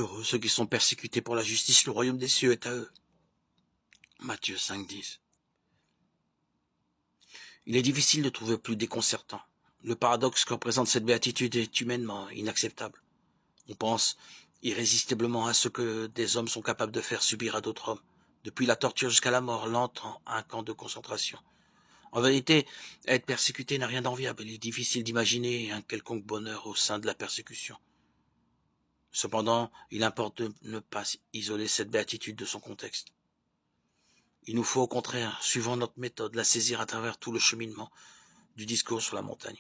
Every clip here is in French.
Heureux ceux qui sont persécutés pour la justice, le royaume des cieux est à eux. Matthieu 5,10. Il est difficile de trouver plus déconcertant. Le paradoxe que représente cette béatitude est humainement inacceptable. On pense irrésistiblement à ce que des hommes sont capables de faire subir à d'autres hommes, depuis la torture jusqu'à la mort, lente en un camp de concentration. En vérité, être persécuté n'a rien d'enviable. Il est difficile d'imaginer un quelconque bonheur au sein de la persécution. Cependant, il importe de ne pas isoler cette béatitude de son contexte. Il nous faut au contraire, suivant notre méthode, la saisir à travers tout le cheminement du discours sur la montagne.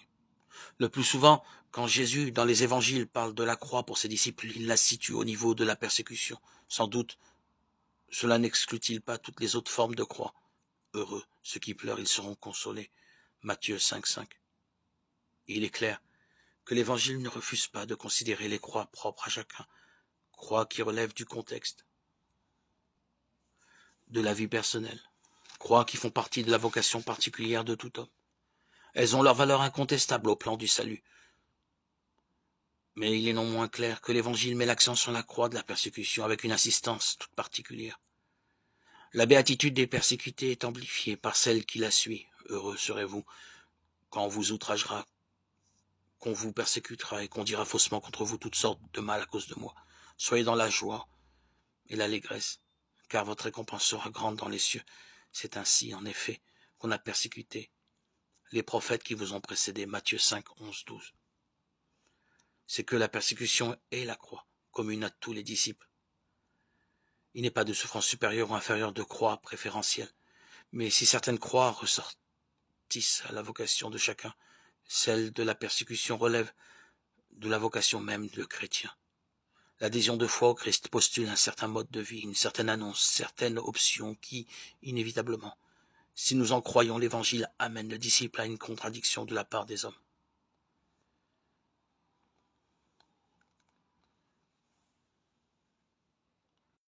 Le plus souvent, quand Jésus, dans les évangiles, parle de la croix pour ses disciples, il la situe au niveau de la persécution. Sans doute, cela n'exclut-il pas toutes les autres formes de croix. Heureux, ceux qui pleurent, ils seront consolés. Matthieu 5,5. Il est clair que l'évangile ne refuse pas de considérer les croix propres à chacun, croix qui relèvent du contexte, de la vie personnelle, croix qui font partie de la vocation particulière de tout homme. Elles ont leur valeur incontestable au plan du salut. Mais il est non moins clair que l'Évangile met l'accent sur la croix de la persécution avec une insistance toute particulière. La béatitude des persécutés est amplifiée par celle qui la suit. Heureux serez-vous quand on vous outragera, qu'on vous persécutera et qu'on dira faussement contre vous toutes sortes de mal à cause de moi. Soyez dans la joie et l'allégresse, car votre récompense sera grande dans les cieux. C'est ainsi, en effet, qu'on a persécuté les prophètes qui vous ont précédés. Matthieu 5, 11, 12. C'est que la persécution est la croix, commune à tous les disciples. Il n'est pas de souffrance supérieure ou inférieure de croix préférentielle, mais si certaines croix ressortissent à la vocation de chacun, celle de la persécution relève de la vocation même de chrétien. L'adhésion de foi au Christ postule un certain mode de vie, une certaine annonce, certaines options qui, inévitablement, si nous en croyons l'évangile, amènent le disciple à une contradiction de la part des hommes.